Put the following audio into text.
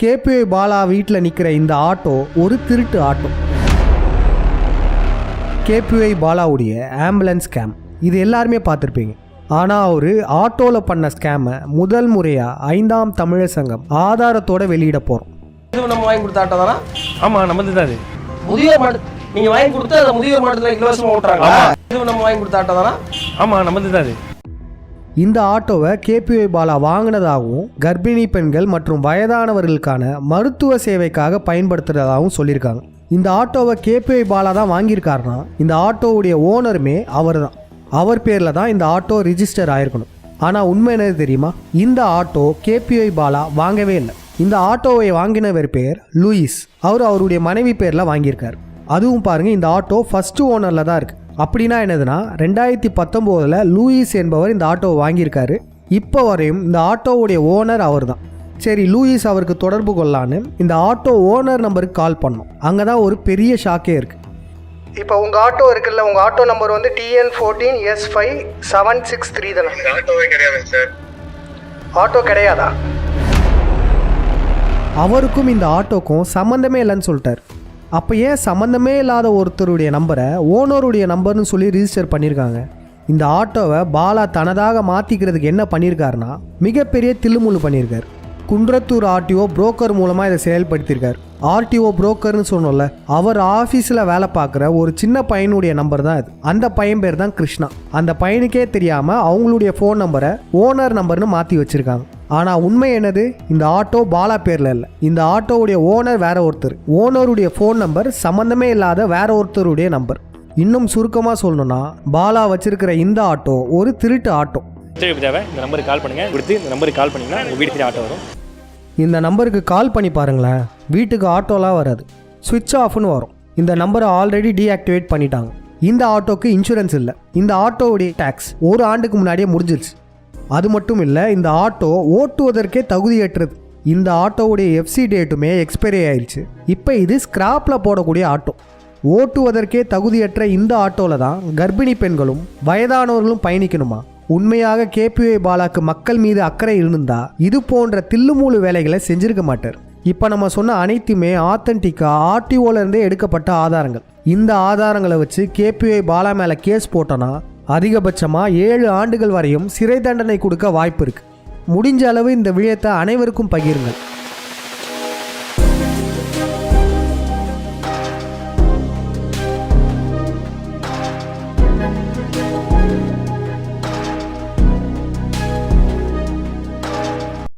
KPI Bala வீட்டில் நிற்கிற இந்த ஆட்டோ ஒரு திருட்டு ஆட்டோ. கேபிஐ பாலாவுடைய ஆம்புலன்ஸ் ஸ்கேம் இது எல்லாருமே பார்த்துருப்பீங்க. ஆனால் அவர் ஆட்டோவில் பண்ண ஸ்கேமை முதல் முறையாக 5ஆம் தமிழர் சங்கம் ஆதாரத்தோடு வெளியிட போகிறோம். நம்ம வாங்கி கொடுத்த ஆட்டோ தானே? ஆமாம், நம்ம தான். அது முதியோர் மாட்டு நீங்கள் வாங்கி கொடுத்து அந்த முதியோர் மாட்டத்தில் இலவசமாக ஓட்டுறாங்க. நம்ம வாங்கி கொடுத்த ஆட்டோ தானே? ஆமாம், நம்ம தான். அது இந்த ஆட்டோவை கேபிஐ பாலா வாங்கினதாகவும் கர்ப்பிணி பெண்கள் மற்றும் வயதானவர்களுக்கான மருத்துவ சேவைக்காக பயன்படுத்துறதாகவும் சொல்லியிருக்காங்க. இந்த ஆட்டோவை கேபிஐ பாலா தான் வாங்கியிருக்காருனா இந்த ஆட்டோவுடைய ஓனருமே அவர் தான். அவர் பேரில் தான் இந்த ஆட்டோ ரிஜிஸ்டர் ஆயிருக்கணும். ஆனால் உண்மை என்னது தெரியுமா? இந்த ஆட்டோ கேபிஐ பாலா வாங்கவே இல்லை. இந்த ஆட்டோவை வாங்கினவர் பேர் லூயிஸ். அவருடைய மனைவி பேரில் வாங்கியிருக்காரு. அதுவும் பாருங்கள், இந்த ஆட்டோ ஃபஸ்ட்டு ஓனரில் தான் இருக்குது. அப்படின்னா என்னதுன்னா 2019 லூயிஸ் என்பவர் இந்த ஆட்டோவை வாங்கியிருக்காரு. இப்போ வரையும் இந்த ஆட்டோவுடைய ஓனர் அவர் தான். சரி, லூயிஸ் அவருக்கு தொடர்பு கொள்ளலான்னு இந்த ஆட்டோ ஓனர் நம்பருக்கு கால் பண்ணோம். அங்கே தான் ஒரு பெரிய ஷாக்கே இருக்குது. இப்போ உங்கள் ஆட்டோ இருக்குல்ல, உங்கள் ஆட்டோ நம்பர் வந்து TN14S5763 தானே? ஆட்டோவே கிடையாதுங்க சார். ஆட்டோ கிடையாதா? அவருக்கும் இந்த ஆட்டோக்கும் சம்மந்தமே இல்லைன்னு சொல்லிட்டார். அப்போ ஏன் சம்மந்தமே இல்லாத ஒருத்தருடைய நம்பரை ஓனருடைய நம்பர்னு சொல்லி ரிஜிஸ்டர் பண்ணியிருக்காங்க? இந்த ஆட்டோவை பாலா தனதாக மாற்றிக்கிறதுக்கு என்ன பண்ணியிருக்காருன்னா மிகப்பெரிய தில்லுமுள்ளு பண்ணியிருக்காரு. குன்றத்தூர் ஆர்டிஓ புரோக்கர் மூலமாக இதை செயல்படுத்தியிருக்கார். ஆர்டிஓ புரோக்கர்னு சொன்னோம்ல, அவர் ஆஃபீஸில் வேலை பார்க்குற ஒரு சின்ன பையனுடைய நம்பர் தான் இது. அந்த பையன் பேர் தான் கிருஷ்ணா. அந்த பையனுக்கே தெரியாமல் அவங்களுடைய ஃபோன் நம்பரை ஓனர் நம்பர்னு மாற்றி வச்சுருக்காங்க. ஆனால் உண்மை என்னது? இந்த ஆட்டோ பாலா பேரில் இல்லை. இந்த ஆட்டோவுடைய ஓனர் வேற ஒருத்தர். ஓனருடைய ஃபோன் நம்பர் சம்மந்தமே இல்லாத வேற ஒருத்தருடைய நம்பர். இன்னும் சுருக்கமாக சொல்லணும்னா பாலா வச்சிருக்கிற இந்த ஆட்டோ ஒரு திருட்டு ஆட்டோ. தேவை இந்த நம்பருக்கு கால் பண்ணுங்கள். கொடுத்து இந்த நம்பருக்கு கால் பண்ணிங்கன்னா உங்கள் வீட்டுக்கு ஆட்டோ வரும். இந்த நம்பருக்கு கால் பண்ணி பாருங்களேன், வீட்டுக்கு ஆட்டோலாம் வராது, சுவிட்ச் ஆஃப்னு வரும். இந்த நம்பரை ஆல்ரெடி டீஆக்டிவேட் பண்ணிட்டாங்க. இந்த ஆட்டோக்கு இன்சூரன்ஸ் இல்லை. இந்த ஆட்டோவுடைய டேக்ஸ் ஒரு ஆண்டுக்கு முன்னாடியே முடிஞ்சிருச்சு. அது மட்டும் இல்லை, இந்த ஆட்டோ ஓட்டுவதற்கே தகுதியற்றது. இந்த ஆட்டோவுடைய எஃப்சி டேட்டுமே எக்ஸ்பைரி ஆயிடுச்சு. இப்போ இது ஸ்கிராப்பில் போடக்கூடிய ஆட்டோ. ஓட்டுவதற்கே தகுதியற்ற இந்த ஆட்டோவில் தான் கர்ப்பிணி பெண்களும் வயதானவர்களும் பயணிக்கணுமா? உண்மையாக கேபிஐ பாலாக்கு மக்கள் மீது அக்கறை இருந்தா இது போன்ற தில்லுமூலு வேலைகளை செஞ்சிருக்க மாட்டார். இப்போ நம்ம சொன்ன அனைத்துமே ஆத்தென்டிக்காக ஆர்டிஓலேருந்தே எடுக்கப்பட்ட ஆதாரங்கள். இந்த ஆதாரங்களை வச்சு கேபிஐ பாலா மேலே கேஸ் போட்டோன்னா அதிகபட்சமாக 7 ஆண்டுகள் வரையும் சிறை தண்டனை கொடுக்க வாய்ப்பு இருக்குது. முடிஞ்ச அளவு இந்த விஷயத்தை அனைவருக்கும் பகிருங்கள்.